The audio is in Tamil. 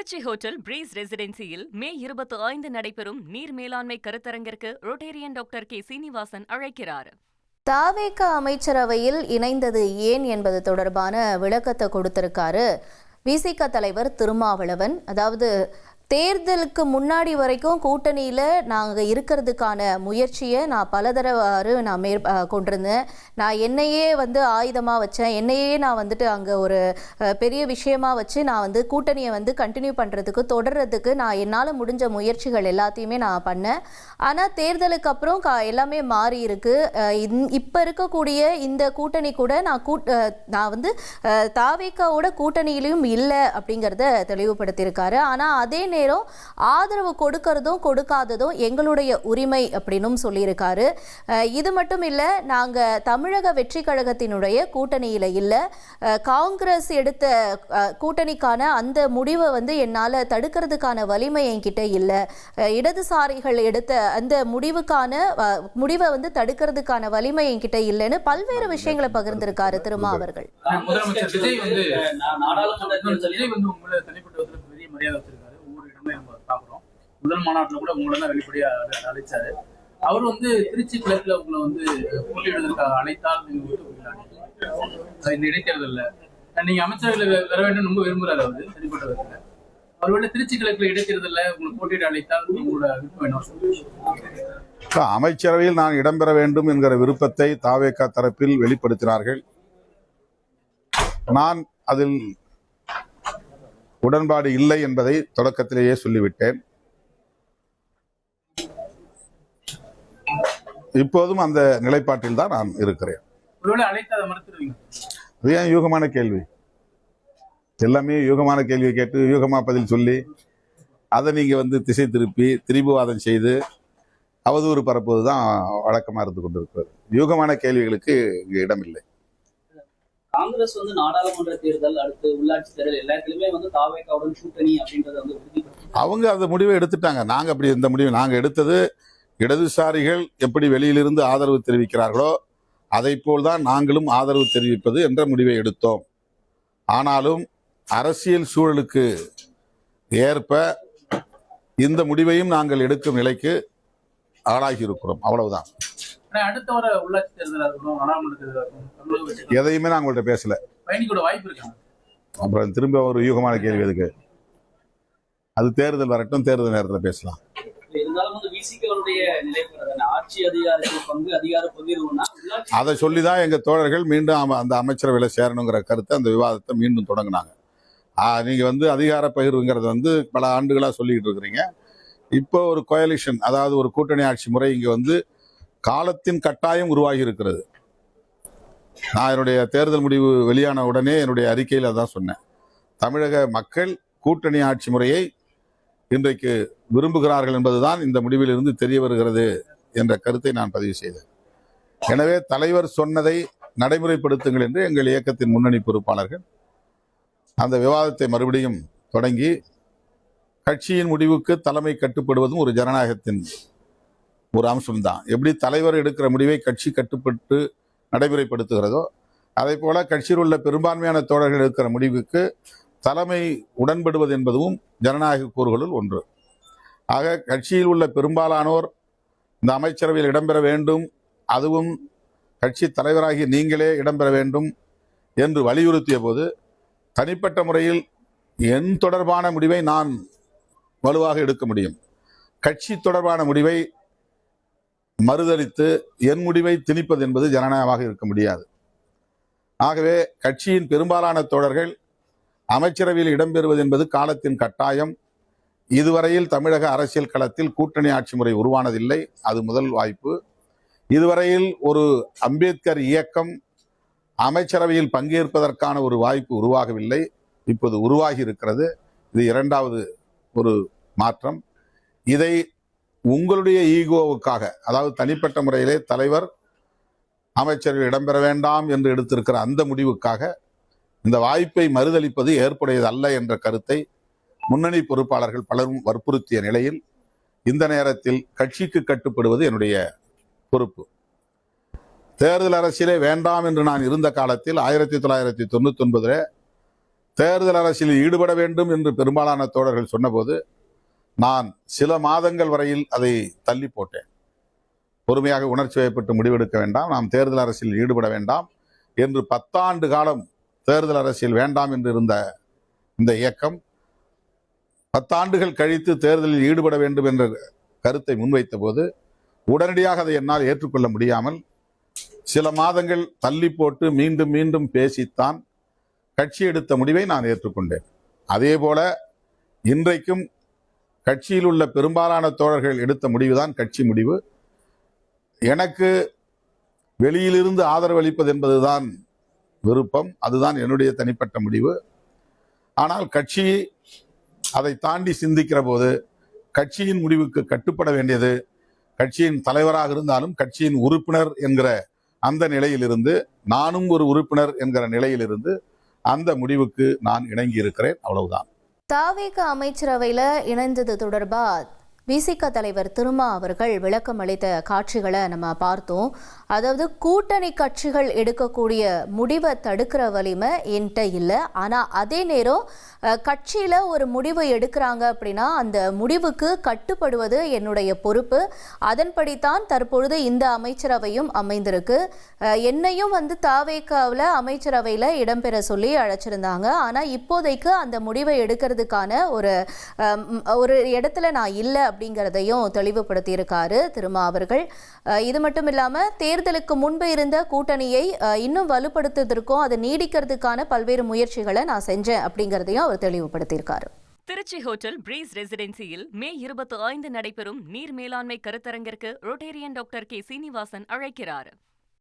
திருச்சி ஹோட்டல் பிரீஸ் ரெசிடென்சியில் மே 25 நடைபெறும் நீர் மேலாண்மை கருத்தரங்கிற்கு ரொட்டேரியன் டாக்டர் கே சீனிவாசன் அழைக்கிறார். தாவேக அமைச்சரவையில் இணைந்தது ஏன் என்பது தொடர்பான விளக்கத்தை கொடுத்திருக்காரு விசிக தலைவர் திருமாவளவன். அதாவது தேர்தலுக்கு முன்னாடி வரைக்கும் கூட்டணியில் நாங்கள் இருக்கிறதுக்கான முயற்சியை நான் பலதரவாறு நான் கொண்டிருந்தேன். நான் என்னையே ஆயுதமாக வச்சேன். என்னையே நான் அங்கே ஒரு பெரிய விஷயமாக வச்சு நான் கூட்டணியை கண்டினியூ பண்ணுறதுக்கு தொடர்றதுக்கு நான் என்னால் முடிஞ்ச முயற்சிகள் எல்லாத்தையுமே நான் பண்ணேன். ஆனால் தேர்தலுக்கு அப்புறம் எல்லாமே மாறி இருக்கு. இப்போ இருக்கக்கூடிய இந்த கூட்டணி கூட நான் தாவேக்காவோட கூட்டணியிலையும் இல்லை அப்படிங்கிறத தெளிவுபடுத்தியிருக்காரு. ஆனால் அதே நேரம் ஆதரவு கொடுக்கறதும் கொடுக்காததும் எங்களுடைய உரிமை அப்படின்னும் சொல்லியிருக்காரு. இது மட்டும் இல்லை, நாங்கள் தமிழக வெற்றி கழகத்தினுடைய கூட்டணியில் இல்லை. காங்கிரஸ் எடுத்த கூட்டணிக்கான அந்த முடிவை என்னால் தடுக்கிறதுக்கான வலிமை என்கிட்ட இல்லை. இடதுசாரிகள் எடுத்த அந்த முடிவை தடுக்கிறதுக்கான வலிமை என்கிட்ட இல்லைன்னு பல்வேறு விஷயங்களை பகிர்ந்திருக்காரு திருமா அவர்கள். முதல் மாநாட்டில் கூட உங்களை தான் வெளிப்படையா அழைச்சாரு. அவர் திருச்சி கிழக்குல உங்களை போட்டியிடுவதற்காக அழைத்தால் நீங்க இந்த இடைத்தேர்தல்ல நீங்க அமைச்சர்கள் வர வேண்டும் ரொம்ப விரும்புறாரு. அவரு தனிப்பட்ட விதத்துல ஒருவேளை திருச்சி கிழக்குல இடைத்தேர்தல்ல உங்களை போட்டியிட அழைத்தால் உங்களோட விருப்பம் என்ன? அமைச்சரவையில் நான் இடம்பெற வேண்டும் என்கிற விருப்பத்தை தாவேகா தரப்பில் வெளிப்படுத்தினார்கள். நான் அதில் உடன்பாடு இல்லை என்பதை தொடக்கத்திலேயே சொல்லிவிட்டேன். இப்போதும் அந்த நிலைப்பாட்டில் தான் நான் இருக்கிறேன். அது ஏன் யூகமான கேள்வி? எல்லாமே யூகமான கேள்வியை கேட்டு யூகமா பதில் சொல்லி அதை நீங்க திசை திருப்பி திரிபுவாதம் செய்து அவதூறு பரப்புவதுதான் வழக்கமா இருந்து கொண்டிருக்கிறது. யூகமான கேள்விகளுக்கு இங்கு இடமில்லை. காங்கிரஸ் நாடாளுமன்ற தேர்தல் அடுத்து உள்ளாட்சி தேர்தல் எல்லாத்திலுமே தாவேகாவுடன் கூட்டணி அப்படின்றத அவங்க அந்த முடிவை எடுத்துட்டாங்க. நாங்க அப்படி இந்த முடிவை நாங்க எடுத்தது இடதுசாரிகள் எப்படி வெளியிலிருந்து ஆதரவு தெரிவிக்கிறார்களோ அதை போல்தான் நாங்களும் ஆதரவு தெரிவிப்பது என்ற முடிவை எடுத்தோம். ஆனாலும் அரசியல் சூழலுக்கு ஏற்ப இந்த முடிவையும் நாங்கள் எடுக்கும் நிலைக்கு ஆளாகி இருக்கிறோம். அவ்வளவுதான். அடுத்த வர உள்ளாட்சி தேர்தலாக இருக்கணும், நாடாளுமன்ற தேர்தலாக எதையுமே நான் உங்கள்கிட்ட பேசல. வாய்ப்பு இருக்கு. அப்புறம் திரும்ப ஒரு யூகமான கேள்வி எதுக்கு? அது தேர்தல் வரட்டும், தேர்தல் நேரத்தில் பேசலாம். அதை சொல்லிதான் எங்க தோழர்கள் மீண்டும் அந்த அமைச்சரவையில சேரணுங்கிற கருத்தை அந்த விவாதத்தை மீண்டும் தொடங்கினாங்க. நீங்க அதிகார பகிர்வுங்கிறது பல ஆண்டுகளா சொல்லிட்டு இருக்கிறீங்க. இப்போ ஒரு கோயலிஷன், அதாவது ஒரு கூட்டணி ஆட்சி முறை இங்க காலத்தின் கட்டாயம் உருவாகி இருக்கிறது. நான் என்னுடைய தேர்தல் முடிவு வெளியான உடனே என்னுடைய அறிக்கையில் அதான் சொன்னேன். தமிழக மக்கள் கூட்டணி ஆட்சி முறையை இன்றைக்கு விரும்புகிறார்கள் என்பதுதான் இந்த முடிவில் இருந்து தெரிய வருகிறது என்ற கருத்தை நான் பதிவு செய்தேன். எனவே தலைவர் சொன்னதை நடைமுறைப்படுத்துங்கள் என்று எங்கள் இயக்கத்தின் முன்னணி பொறுப்பாளர்கள் அந்த விவாதத்தை மறுபடியும் தொடங்கி கட்சியின் முடிவுக்கு தலைமை கட்டுப்படுவதும் ஒரு ஜனநாயகத்தின் ஒரு அம்சம்தான். எப்படி தலைவர் எடுக்கிற முடிவை கட்சி கட்டுப்பட்டு நடைமுறைப்படுத்துகிறதோ அதே போல கட்சியில் உள்ள பெரும்பான்மையான தோழர்கள் எடுக்கிற முடிவுக்கு தலைமை உடன்படுவது என்பதும் ஜனநாயக கூறுகளுள் ஒன்று. ஆக கட்சியில் உள்ள பெரும்பாலானோர் இந்த அமைச்சரவையில் இடம்பெற வேண்டும், அதுவும் கட்சி தலைவராகி நீங்களே இடம்பெற வேண்டும் என்று வலியுறுத்திய போது தனிப்பட்ட முறையில் என் தொடர்பான முடிவை நான் வலுவாக எடுக்க முடியும். கட்சி தொடர்பான முடிவை மறுதளித்து என் முடிவை திணிப்பது என்பது ஜனநாயகமாக இருக்க முடியாது. ஆகவே கட்சியின் பெரும்பாலான தோழர்கள் அமைச்சரவையில் இடம்பெறுவது என்பது காலத்தின் கட்டாயம். இதுவரையில் தமிழக அரசியல் களத்தில் கூட்டணி ஆட்சி முறை உருவானதில்லை. அது முதல் வாய்ப்பு. இதுவரையில் ஒரு அம்பேத்கர் இயக்கம் அமைச்சரவையில் பங்கேற்பதற்கான ஒரு வாய்ப்பு உருவாகவில்லை. இப்போது உருவாகி இருக்கிறது. இது இரண்டாவது ஒரு மாற்றம். இதை உங்களுடைய ஈகோவுக்காக, அதாவது தனிப்பட்ட முறையிலே தலைவர் அமைச்சர்கள் இடம்பெற வேண்டாம் என்று எடுத்திருக்கிற அந்த முடிவுக்காக இந்த வாய்ப்பை மறுதளிப்பது ஏற்புடையது அல்ல என்ற கருத்தை முன்னணி பொறுப்பாளர்கள் பலரும் வற்புறுத்திய நிலையில் இந்த நேரத்தில் கட்சிக்கு கட்டுப்படுவது என்னுடைய பொறுப்பு. தேர்தல் அரசியலே வேண்டாம் என்று நான் இருந்த காலத்தில் 1999 தேர்தல் அரசியலில் ஈடுபட வேண்டும் என்று பெரும்பாலான தோழர்கள் சொன்னபோது நான் சில மாதங்கள் வரையில் அதை தள்ளி போட்டேன். பொறுமையாக உணர்ச்சி வயப்பட்டு முடிவெடுக்க வேண்டாம், நாம் தேர்தல் அரசியலில் ஈடுபட வேண்டாம் என்று 10 ஆண்டு காலம் தேர்தல் அரசியல் வேண்டாம் என்று இருந்த இந்த இயக்கம் 10 ஆண்டுகள் கழித்து தேர்தலில் ஈடுபட வேண்டும் என்ற கருத்தை முன்வைத்த போது உடனடியாக அதை என்னால் ஏற்றுக்கொள்ள முடியாமல் சில மாதங்கள் தள்ளி போட்டு மீண்டும் மீண்டும் பேசித்தான் கட்சி எடுத்த முடிவை நான் ஏற்றுக்கொண்டேன். அதே போல இன்றைக்கும் கட்சியில் உள்ள பெரும்பாலான தோழர்கள் எடுத்த முடிவுதான் கட்சி முடிவு. எனக்கு வெளியிலிருந்து ஆதரவு அளிப்பது என்பதுதான் விருப்பம், அதுதான் என்னுடைய தனிப்பட்ட முடிவு. ஆனால் கட்சி அதை தாண்டி சிந்திக்கிற போது கட்சியின் முடிவுக்கு கட்டுப்பட வேண்டியது கட்சியின் தலைவராக இருந்தாலும் கட்சியின் உறுப்பினர் என்கிற அந்த நிலையிலிருந்து, நானும் ஒரு உறுப்பினர் என்கிற நிலையிலிருந்து அந்த முடிவுக்கு நான் இணங்கி இருக்கிறேன், அவ்வளவுதான். தாவேக அமைச்சரவையில் இணைந்தது தொடர்பா விசிக தலைவர் திருமா அவர்கள் விளக்கம் அளித்த காட்சிகளை நம்ம பார்த்தோம். அதாவது கூட்டணி கட்சிகள் எடுக்கக்கூடிய முடிவை தடுக்கிற வலிமை என்கிட்ட இல்லை, ஆனால் அதே நேரம் கட்சியில் ஒரு முடிவு எடுக்கிறாங்க அப்படின்னா அந்த முடிவுக்கு கட்டுப்படுவது என்னுடைய பொறுப்பு. அதன்படித்தான் தற்பொழுது இந்த அமைச்சரவையும் அமைந்திருக்கு. என்னையும் தாவேகாவில் அமைச்சரவையில் இடம்பெற சொல்லி அழைச்சிருந்தாங்க. ஆனால் இப்போதைக்கு அந்த முடிவை எடுக்கிறதுக்கான ஒரு இடத்துல நான் இல்லை அப்படிங்கிறதையும் தெளிவுபடுத்தியிருக்காரு திருமா அவர்கள். இது மட்டும் இல்லாமல் தேர்தலுக்கு முன்பு இருந்த கூட்டணியை இன்னும் வலுப்படுத்துவதற்கும் அதை நீடிக்கிறதுக்கான பல்வேறு முயற்சிகளை நான் செஞ்சேன் அப்படிங்கிறதையும் அவர் தெளிவுபடுத்தியிருக்காரு. திருச்சி ஹோட்டல் பிரீஸ் ரெசிடென்சியில் மே 25 நடைபெறும் நீர் மேலாண்மை கருத்தரங்கிற்கு ரொட்டேரியன் டாக்டர் கே. சீனிவாசன் அழைக்கிறார்.